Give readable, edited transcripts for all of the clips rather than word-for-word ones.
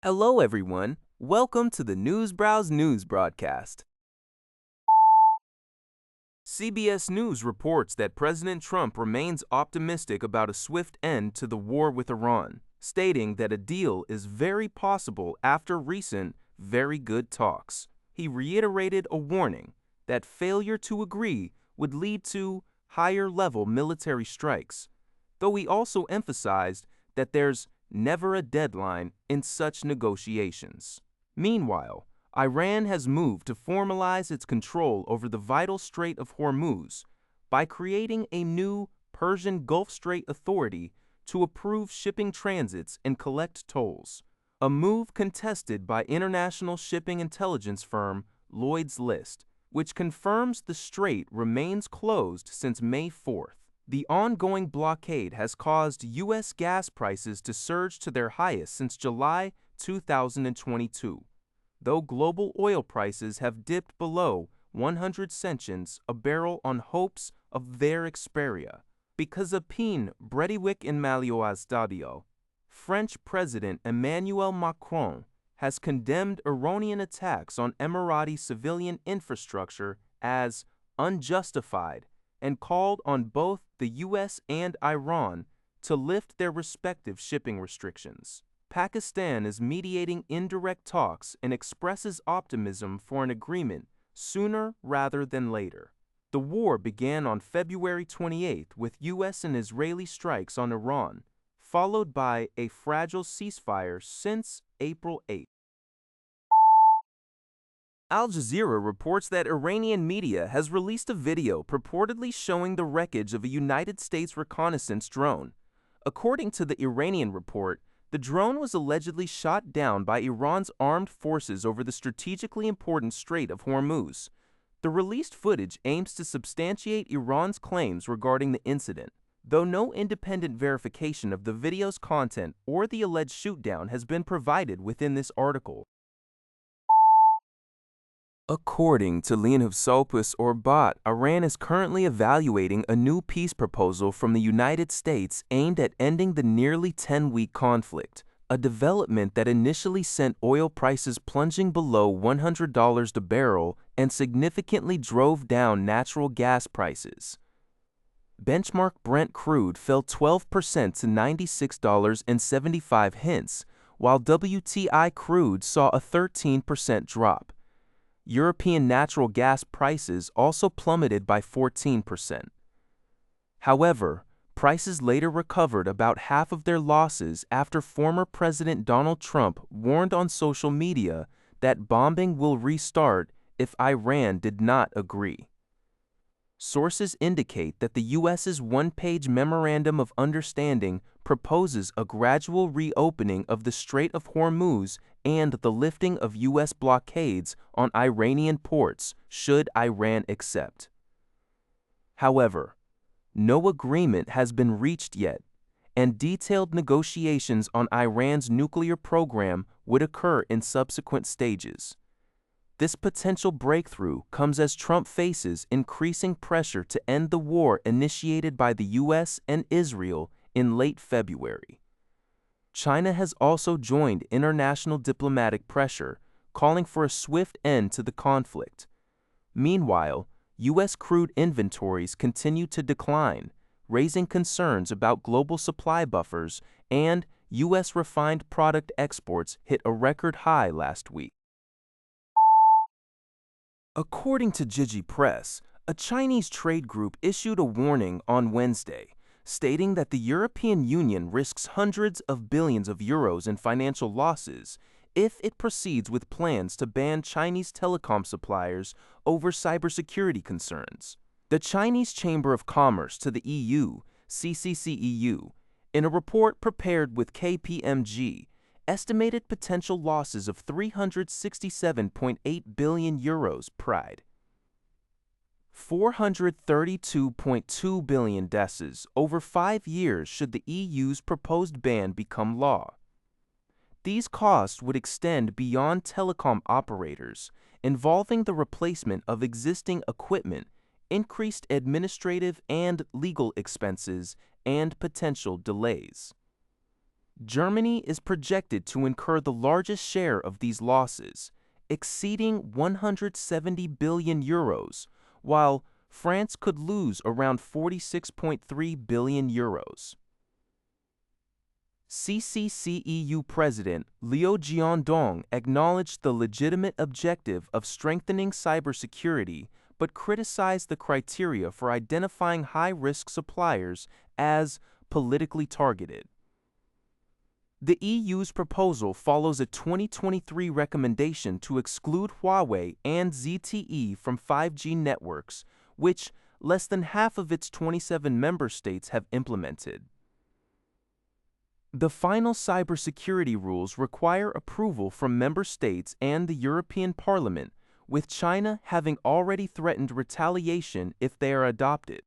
Hello, everyone. Welcome to the Newsbrowse News broadcast. CBS News reports that President Trump remains optimistic about a swift end to the war with Iran, stating that a deal is very possible after recent, very good talks. He reiterated a warning that failure to agree would lead to higher-level military strikes, though he also emphasized that there's never a deadline in such negotiations. Meanwhile, Iran has moved to formalize its control over the vital Strait of Hormuz by creating a new Persian Gulf Strait Authority to approve shipping transits and collect tolls, a move contested by international shipping intelligence firm Lloyd's List, which confirms the strait remains closed since May 4th. The ongoing blockade has caused U.S. gas prices to surge to their highest since July 2022, though global oil prices have dipped below 100 cents a barrel on hopes of their expiria. Because of Pin Brediwick in Malioaz French President Emmanuel Macron has condemned Iranian attacks on Emirati civilian infrastructure as unjustified and called on both the U.S. and Iran to lift their respective shipping restrictions. Pakistan is mediating indirect talks and expresses optimism for an agreement sooner rather than later. The war began on February 28th with U.S. and Israeli strikes on Iran, followed by a fragile ceasefire since April 8th. Al Jazeera reports that Iranian media has released a video purportedly showing the wreckage of a United States reconnaissance drone. According to the Iranian report, the drone was allegedly shot down by Iran's armed forces over the strategically important Strait of Hormuz. The released footage aims to substantiate Iran's claims regarding the incident, though no independent verification of the video's content or the alleged shootdown has been provided within this article. According to Lienhavsopus Orbat, Iran is currently evaluating a new peace proposal from the United States aimed at ending the nearly 10-week conflict, a development that initially sent oil prices plunging below $100 a barrel and significantly drove down natural gas prices. Benchmark Brent crude fell 12% to $96.75, while WTI crude saw a 13% drop. European natural gas prices also plummeted by 14%. However, prices later recovered about half of their losses after former President Donald Trump warned on social media that bombing will restart if Iran did not agree. Sources indicate that the U.S.'s one-page Memorandum of Understanding proposes a gradual reopening of the Strait of Hormuz and the lifting of U.S. blockades on Iranian ports should Iran accept. However, no agreement has been reached yet, and detailed negotiations on Iran's nuclear program would occur in subsequent stages. This potential breakthrough comes as Trump faces increasing pressure to end the war initiated by the U.S. and Israel in late February. China has also joined international diplomatic pressure, calling for a swift end to the conflict. Meanwhile, U.S. crude inventories continue to decline, raising concerns about global supply buffers, and U.S. refined product exports hit a record high last week. According to Jiji Press, a Chinese trade group issued a warning on Wednesday, stating that the European Union risks hundreds of billions of euros in financial losses if it proceeds with plans to ban Chinese telecom suppliers over cybersecurity concerns. The Chinese Chamber of Commerce to the EU, CCCEU, in a report prepared with KPMG, estimated potential losses of 367.8 billion euros pride. 432.2 billion deses over 5 years should the EU's proposed ban become law. These costs would extend beyond telecom operators, involving the replacement of existing equipment, increased administrative and legal expenses, and potential delays. Germany is projected to incur the largest share of these losses, exceeding 170 billion euros, while France could lose around 46.3 billion euros. CCCEU President Liu Jiandong acknowledged the legitimate objective of strengthening cybersecurity, but criticized the criteria for identifying high-risk suppliers as politically targeted. The EU's proposal follows a 2023 recommendation to exclude Huawei and ZTE from 5G networks, which less than half of its 27 member states have implemented. The final cybersecurity rules require approval from member states and the European Parliament, with China having already threatened retaliation if they are adopted.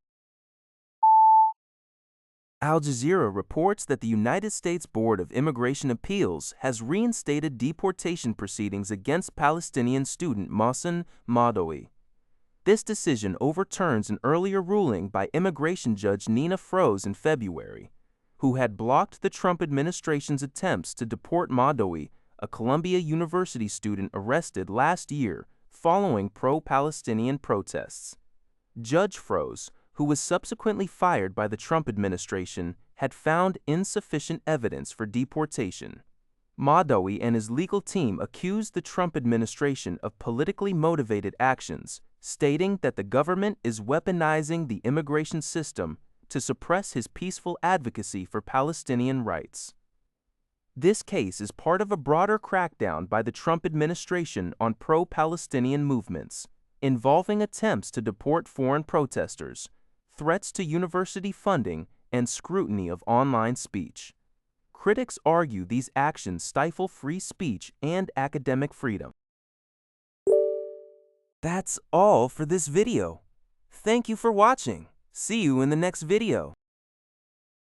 Al Jazeera reports that the United States Board of Immigration Appeals has reinstated deportation proceedings against Palestinian student Mohsen Mahdawi. This decision overturns an earlier ruling by immigration judge Nina Froese in February, who had blocked the Trump administration's attempts to deport Mahdawi, a Columbia University student arrested last year following pro-Palestinian protests. Judge Froese, who was subsequently fired by the Trump administration, had found insufficient evidence for deportation. Mahdawi and his legal team accused the Trump administration of politically motivated actions, stating that the government is weaponizing the immigration system to suppress his peaceful advocacy for Palestinian rights. This case is part of a broader crackdown by the Trump administration on pro-Palestinian movements, involving attempts to deport foreign protesters, threats to university funding, and scrutiny of online speech. Critics argue these actions stifle free speech and academic freedom. That's all for this video. Thank you for watching. See you in the next video.